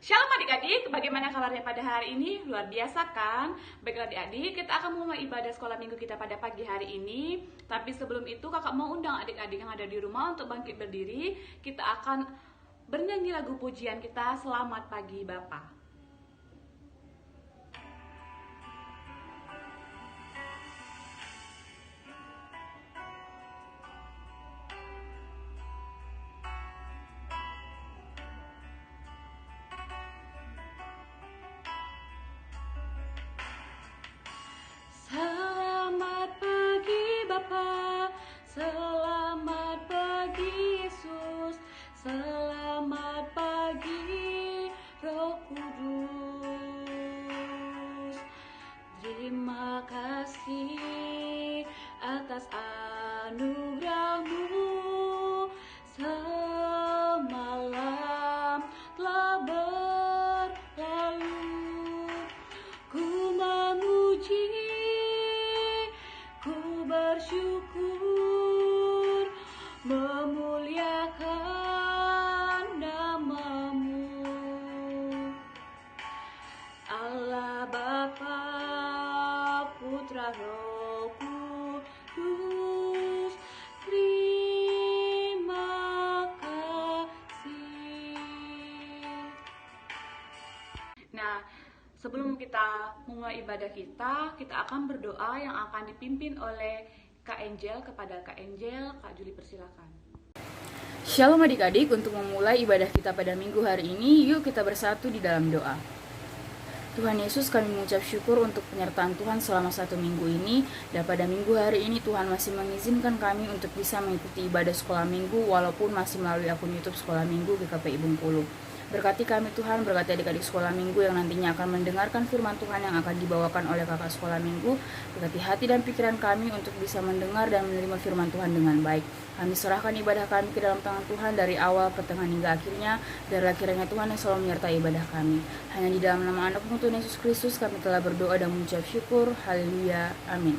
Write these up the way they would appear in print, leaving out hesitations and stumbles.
Shalom adik-adik, bagaimana kabarnya pada hari ini? Luar biasa kan? Baiklah adik-adik, kita akan memulai ibadah sekolah minggu kita pada pagi hari ini. Tapi sebelum itu kakak mau undang adik-adik yang ada di rumah untuk bangkit berdiri. Kita akan bernyanyi lagu pujian kita, Selamat Pagi Bapa. Selamat pagi Bapa, selamat pagi Yesus, selamat pagi Roh Kudus. Terima kasih atas anugerah-Mu, semalam telah berlalu. Ku memuji, ku bersyukur, memuliakan nama-Mu. Allah Bapa, Putra, Roh Kudus, terima kasih. Nah, sebelum kita memulai ibadah kita akan berdoa yang akan dipimpin oleh Kak Angel. Kepada Kak Angel, Kak Juli persilakan. Shalom adik-adik, untuk memulai ibadah kita pada minggu hari ini, yuk kita bersatu di dalam doa. Tuhan Yesus, kami mengucap syukur untuk penyertaan Tuhan selama 1 minggu ini. Dan pada minggu hari ini Tuhan masih mengizinkan kami untuk bisa mengikuti ibadah sekolah minggu walaupun masih melalui akun YouTube Sekolah Minggu GKPI Bengkulu. Berkati kami Tuhan, berkati adik-adik sekolah minggu yang nantinya akan mendengarkan firman Tuhan yang akan dibawakan oleh kakak sekolah minggu. Berkati hati dan pikiran kami untuk bisa mendengar dan menerima firman Tuhan dengan baik. Kami serahkan ibadah kami ke dalam tangan Tuhan dari awal, pertengahan hingga akhirnya. Biarlah kiranya Tuhan yang selalu menyertai ibadah kami. Hanya di dalam nama anak-Mu Tuhan Yesus Kristus kami telah berdoa dan mengucap syukur. Haleluya. Amin.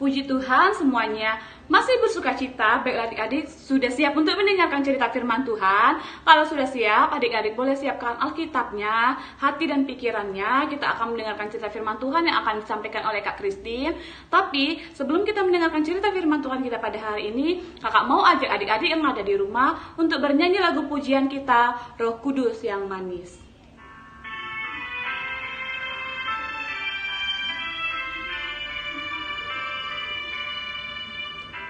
Puji Tuhan semuanya masih bersuka cita. Baiklah adik-adik, sudah siap untuk mendengarkan cerita firman Tuhan? Kalau sudah siap, adik-adik boleh siapkan Alkitabnya, hati dan pikirannya. Kita akan mendengarkan cerita firman Tuhan yang akan disampaikan oleh Kak Christine. Tapi sebelum kita mendengarkan cerita firman Tuhan kita pada hari ini, kakak mau ajak adik-adik yang ada di rumah untuk bernyanyi lagu pujian kita, Roh Kudus yang Manis.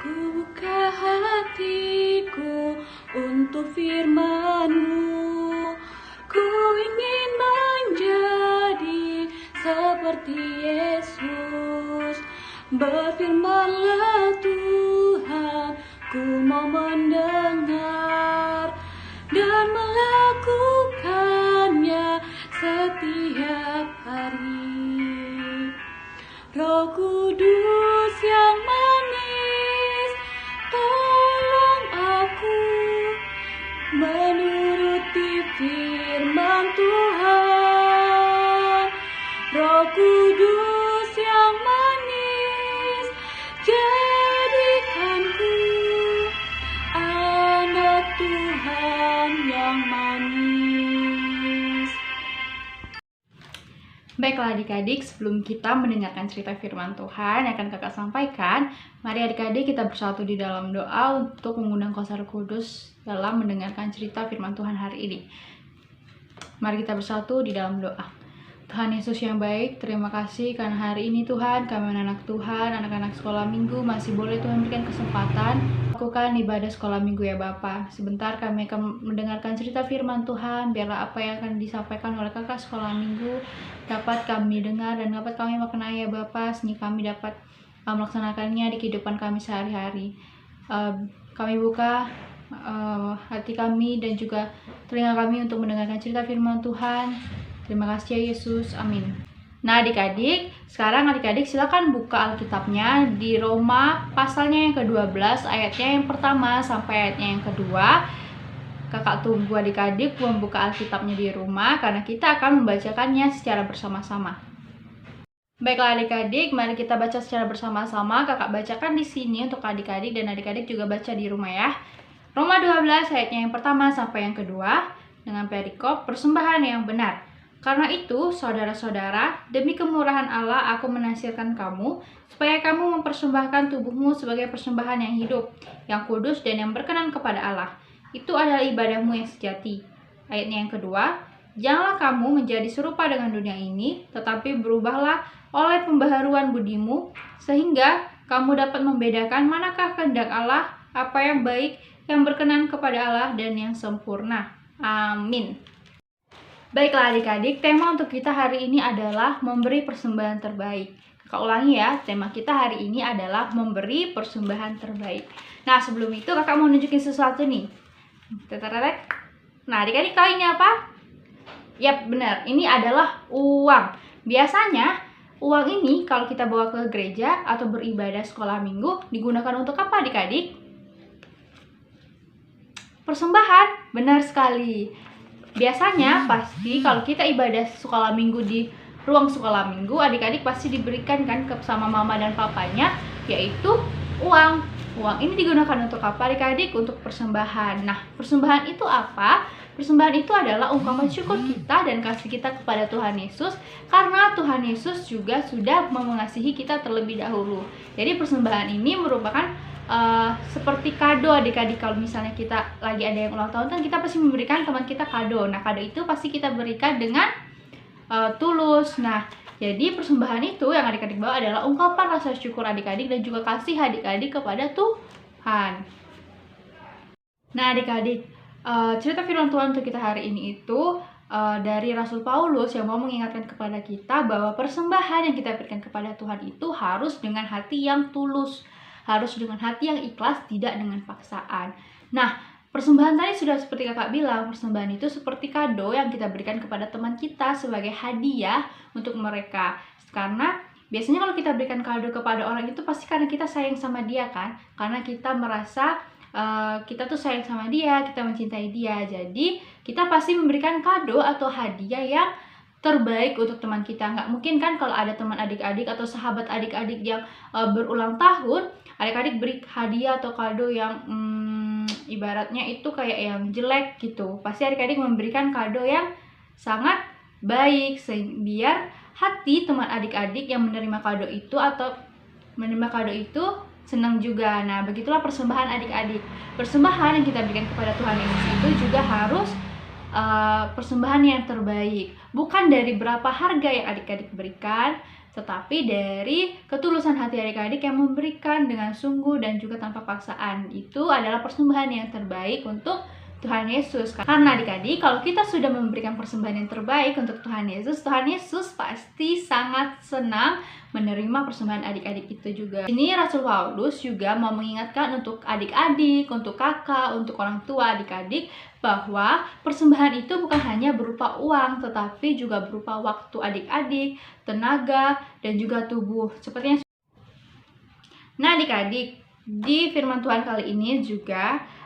Ku buka hatiku untuk firman-Mu. Ku ingin menjadi seperti Yesus. Berfirman-Lah Tuhan, ku mau mendengar dan melakukannya setiap hari. Roh Kudus yang manis, tolong aku menuruti firman Tuhan. Roh Kudus yang manis, jadikanku anak Tuhan yang manis. Baiklah adik-adik, sebelum kita mendengarkan cerita firman Tuhan yang akan kakak sampaikan, mari adik-adik kita bersatu di dalam doa untuk mengundang Kuasa Roh Kudus dalam mendengarkan cerita firman Tuhan hari ini. Mari kita bersatu di dalam doa. Tuhan Yesus yang baik, terima kasih karena hari ini Tuhan, kami anak-anak Tuhan, anak-anak sekolah minggu masih boleh Tuhan berikan kesempatan lakukan ibadah sekolah minggu ya Bapa. Sebentar kami akan mendengarkan cerita firman Tuhan, biarlah apa yang akan disampaikan oleh kakak sekolah minggu dapat kami dengar dan dapat kami maknai ya Bapa, sehingga kami dapat melaksanakannya di kehidupan kami sehari-hari. Kami buka hati kami dan juga telinga kami untuk mendengarkan cerita firman Tuhan. Terima kasih ya Yesus, amin. Nah adik-adik, sekarang adik-adik silakan buka Alkitabnya di Roma pasalnya yang ke-12, ayatnya yang pertama sampai ayatnya yang kedua. Kakak tunggu adik-adik membuka Alkitabnya di rumah karena kita akan membacakannya secara bersama-sama. Baiklah adik-adik, mari kita baca secara bersama-sama. Kakak bacakan di sini untuk adik-adik dan adik-adik juga baca di rumah ya. Roma 12 ayatnya yang pertama sampai yang kedua. dengan perikop persembahan yang benar. Karena itu, saudara-saudara, demi kemurahan Allah aku menasihatkan kamu, supaya kamu mempersembahkan tubuhmu sebagai persembahan yang hidup, yang kudus dan yang berkenan kepada Allah. Itu adalah ibadahmu yang sejati. Ayatnya yang kedua, janganlah kamu menjadi serupa dengan dunia ini, tetapi berubahlah oleh pembaharuan budimu, sehingga kamu dapat membedakan manakah kehendak Allah, apa yang baik, yang berkenan kepada Allah, dan yang sempurna. Amin. Baiklah adik-adik, tema untuk kita hari ini adalah memberi persembahan terbaik. Kakak ulangi ya, tema kita hari ini adalah memberi persembahan terbaik. Nah, sebelum itu kakak mau nunjukin sesuatu nih. Nah, adik-adik tahu ini apa? Yap, benar. Ini adalah uang. Biasanya, uang ini kalau kita bawa ke gereja atau beribadah sekolah minggu, digunakan untuk apa adik-adik? Persembahan, benar sekali. Biasanya pasti kalau kita ibadah sekolah minggu di ruang sekolah minggu, adik-adik pasti diberikan kan sama mama dan papanya, yaitu uang. Uang ini digunakan untuk apa adik-adik? Untuk persembahan. Nah, persembahan itu apa? Persembahan itu adalah ungkapan syukur kita dan kasih kita kepada Tuhan Yesus, karena Tuhan Yesus juga sudah mengasihi kita terlebih dahulu. Jadi persembahan ini merupakan seperti kado adik-adik. Kalau misalnya kita lagi ada yang ulang tahun kan kita pasti memberikan teman kita kado. Nah, kado itu pasti kita berikan dengan tulus. Nah, jadi persembahan itu yang adik-adik bawa adalah ungkapan rasa syukur adik-adik dan juga kasih adik-adik kepada Tuhan. Nah, adik-adik, cerita firman Tuhan untuk kita hari ini itu dari Rasul Paulus yang mau mengingatkan kepada kita bahwa persembahan yang kita berikan kepada Tuhan itu harus dengan hati yang tulus, harus dengan hati yang ikhlas, tidak dengan paksaan. Nah, persembahan tadi sudah seperti kakak bilang, persembahan itu seperti kado yang kita berikan kepada teman kita sebagai hadiah untuk mereka. Karena biasanya kalau kita berikan kado kepada orang itu pasti karena kita sayang sama dia kan, karena kita merasa kita tuh sayang sama dia, kita mencintai dia. Jadi kita pasti memberikan kado atau hadiah yang terbaik untuk teman kita. Nggak mungkin kan kalau ada teman adik-adik atau sahabat adik-adik yang berulang tahun, adik-adik beri hadiah atau kado yang ibaratnya itu kayak yang jelek gitu. Pasti adik-adik memberikan kado yang sangat baik, biar hati teman adik-adik yang menerima kado itu atau menerima kado itu senang juga. Nah, begitulah persembahan adik-adik. Persembahan yang kita berikan kepada Tuhan Yesus itu juga harus persembahan yang terbaik. Bukan dari berapa harga yang adik-adik berikan, tetapi dari ketulusan hati adik-adik yang memberikan dengan sungguh dan juga tanpa paksaan. Itu adalah persembahan yang terbaik untuk Tuhan Yesus. Karena adik-adik, kalau kita sudah memberikan persembahan yang terbaik untuk Tuhan Yesus pasti sangat senang menerima persembahan adik-adik itu juga. Ini Rasul Paulus juga mau mengingatkan untuk adik-adik, untuk kakak, untuk orang tua adik-adik, bahwa persembahan itu bukan hanya berupa uang, tetapi juga berupa waktu adik-adik, tenaga, dan juga tubuh. Sepertinya. Nah adik-adik, di firman Tuhan kali ini juga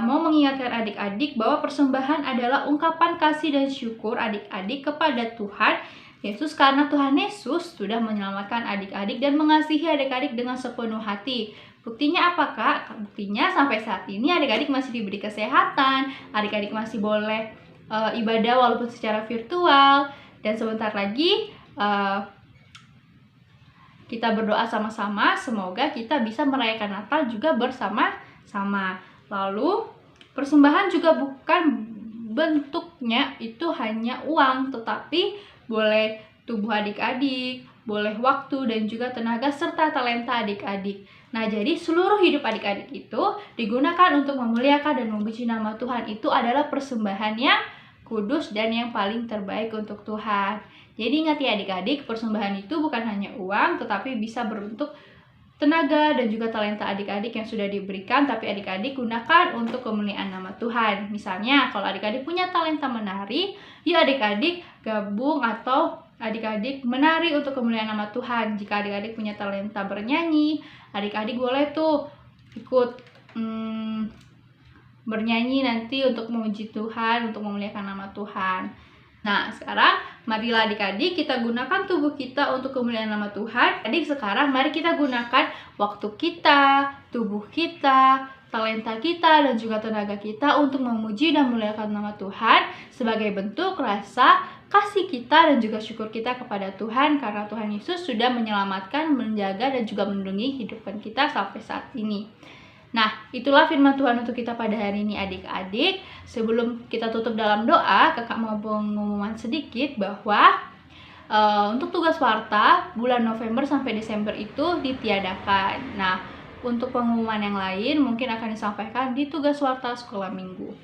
mau mengingatkan adik-adik bahwa persembahan adalah ungkapan kasih dan syukur adik-adik kepada Tuhan Yesus, karena Tuhan Yesus sudah menyelamatkan adik-adik dan mengasihi adik-adik dengan sepenuh hati. Buktinya apa kak? Buktinya sampai saat ini adik-adik masih diberi kesehatan, adik-adik masih boleh ibadah walaupun secara virtual, dan sebentar lagi kita berdoa sama-sama semoga kita bisa merayakan Natal juga bersama-sama. Lalu persembahan juga bukan bentuknya itu hanya uang, tetapi boleh tubuh adik-adik, boleh waktu dan juga tenaga serta talenta adik-adik. Nah, jadi seluruh hidup adik-adik itu digunakan untuk memuliakan dan memuji nama Tuhan. Itu adalah persembahan yang kudus dan yang paling terbaik untuk Tuhan. Jadi ingat ya adik-adik, persembahan itu bukan hanya uang, tetapi bisa berbentuk tenaga dan juga talenta adik-adik yang sudah diberikan, tapi adik-adik gunakan untuk kemuliaan nama Tuhan. Misalnya, kalau adik-adik punya talenta menari, ya adik-adik gabung atau adik-adik menari untuk kemuliaan nama Tuhan. Jika adik-adik punya talenta bernyanyi, adik-adik boleh tuh ikut bernyanyi nanti untuk memuji Tuhan, untuk memuliakan nama Tuhan. Nah, sekarang marilah adik-adik kita gunakan tubuh kita untuk kemuliaan nama Tuhan. Adik, sekarang mari kita gunakan waktu kita, tubuh kita, talenta kita dan juga tenaga kita untuk memuji dan memuliakan nama Tuhan sebagai bentuk rasa kasih kita dan juga syukur kita kepada Tuhan karena Tuhan Yesus sudah menyelamatkan, menjaga dan juga melindungi kehidupan kita sampai saat ini. Nah, itulah firman Tuhan untuk kita pada hari ini adik-adik. Sebelum kita tutup dalam doa, kakak mau pengumuman sedikit bahwa untuk tugas warta bulan November sampai Desember itu ditiadakan. Nah, untuk pengumuman yang lain mungkin akan disampaikan di tugas warta sekolah minggu.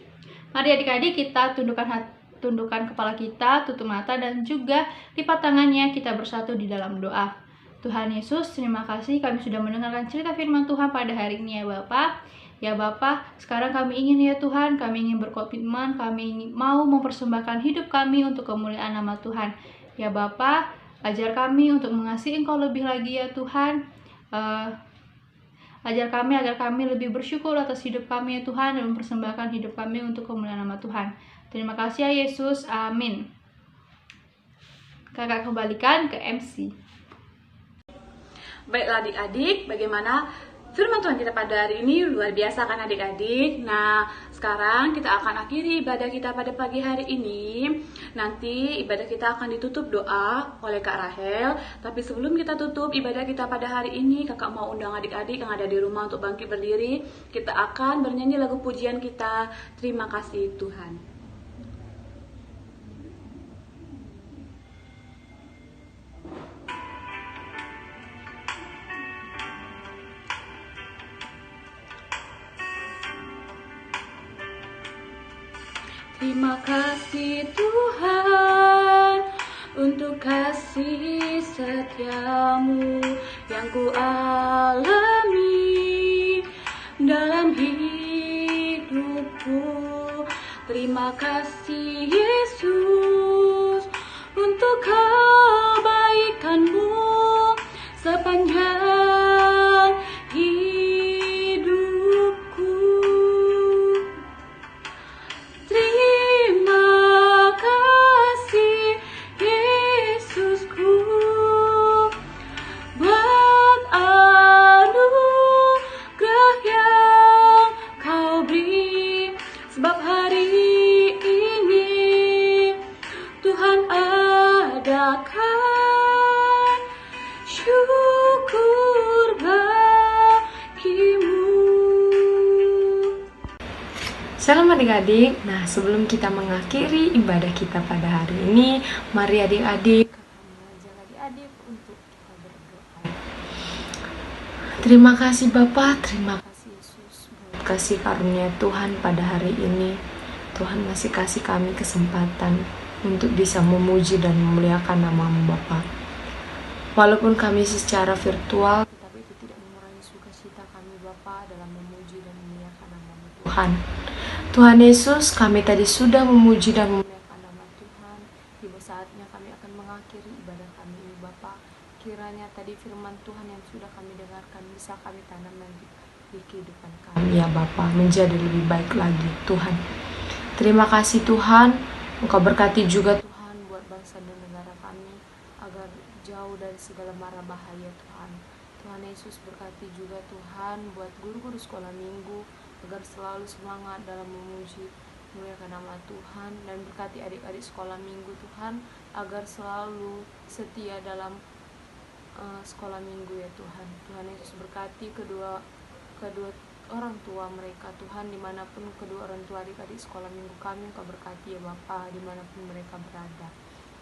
Mari adik-adik kita tundukkan kepala kita, tutup mata dan juga lipat tangannya, kita bersatu di dalam doa. Tuhan Yesus, terima kasih kami sudah mendengarkan cerita firman Tuhan pada hari ini ya Bapa. Ya Bapa, sekarang kami ingin ya Tuhan, kami ingin berkomitmen, kami mau mempersembahkan hidup kami untuk kemuliaan nama Tuhan. Ya Bapa, ajar kami untuk mengasihi Engkau lebih lagi ya Tuhan. Ajar kami agar kami lebih bersyukur atas hidup kami ya Tuhan dan mempersembahkan hidup kami untuk kemuliaan nama Tuhan. Terima kasih ya Yesus, amin. Kakak kembalikan ke MC. Baiklah adik-adik, bagaimana firman Tuhan kita pada hari ini? Luar biasa kan adik-adik? Nah, sekarang kita akan akhiri ibadah kita pada pagi hari ini. Nanti ibadah kita akan ditutup doa oleh Kak Rahel. Tapi sebelum kita tutup ibadah kita pada hari ini, kakak mau undang adik-adik yang ada di rumah untuk bangkit berdiri. Kita akan bernyanyi lagu pujian kita, Terima Kasih Tuhan. Terima kasih Tuhan untuk kasih setiamu yang ku alami dalam hidupku. Terima kasih Yesus untuk kebaikanmu sepanjang hidupku. Terima kasih Yesusku buat anugerah yang kau beri, sebab hari ini Tuhan adakan syukur bagimu. Shalom adik-adik. Nah, sebelum kita mengakhiri ibadah kita pada hari ini, mari adik-adik mengajak adik-adik untuk kita berdoa. Terima kasih Bapa, terima kasih Yesus buat kasih karunia Tuhan pada hari ini. Tuhan masih kasih kami kesempatan untuk bisa memuji dan memuliakan nama-Mu Bapa. Walaupun kami secara virtual, tetapi itu tidak mengurangi sukacita kami Bapa dalam memuji dan memuliakan nama-Mu Tuhan. Tuhan Yesus, kami tadi sudah memuji dan memuliakan nama Tuhan. Tiba saatnya kami akan mengakhiri ibadah kami ini Bapa. Kiranya tadi firman Tuhan yang sudah kami dengarkan bisa kami tanamkan di kehidupan kami ya Bapa, menjadi lebih baik lagi Tuhan. Terima kasih Tuhan, Engkau berkati juga Tuhan buat bangsa dan negara kami agar jauh dari segala mara bahaya Tuhan. Tuhan Yesus berkati juga Tuhan buat guru-guru sekolah minggu agar selalu semangat dalam memuji memuliakan nama Tuhan, dan berkati adik-adik sekolah minggu Tuhan agar selalu setia dalam sekolah minggu ya Tuhan. Tuhan Yesus berkati kedua orang tua mereka Tuhan, dimanapun kedua orang tua adik-adik sekolah minggu kami Engkau berkati ya Bapa, dimanapun mereka berada.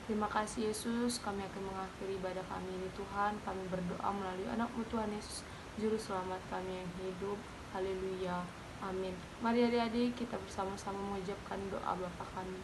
Terima kasih Yesus, kami akan mengakhiri ibadah kami ini Tuhan. Kami berdoa melalui anak-Mu Tuhan Yesus, Juru Selamat kami yang hidup. Haleluya, amin. Mari adik-adik kita bersama-sama mengucapkan doa Bapa kami.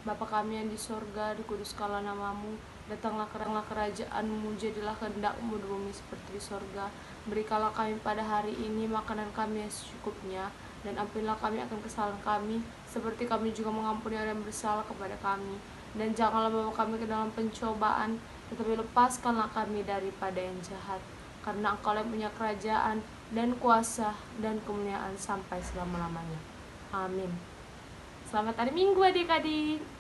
Bapa kami yang di sorga, dikuduskanlah nama-Mu, datanglah kerajaan-Mu, jadilah kehendak-Mu di bumi seperti di sorga. Berikanlah kami pada hari ini makanan kami yang secukupnya, dan ampunilah kami akan kesalahan kami, seperti kami juga mengampuni orang yang bersalah kepada kami. Dan janganlah bawa kami ke dalam pencobaan, tetapi lepaskanlah kami daripada yang jahat. Karena Engkau yang punya kerajaan dan kuasa dan kemuliaan sampai selama-lamanya. Amin. Selamat hari Minggu adik-adik.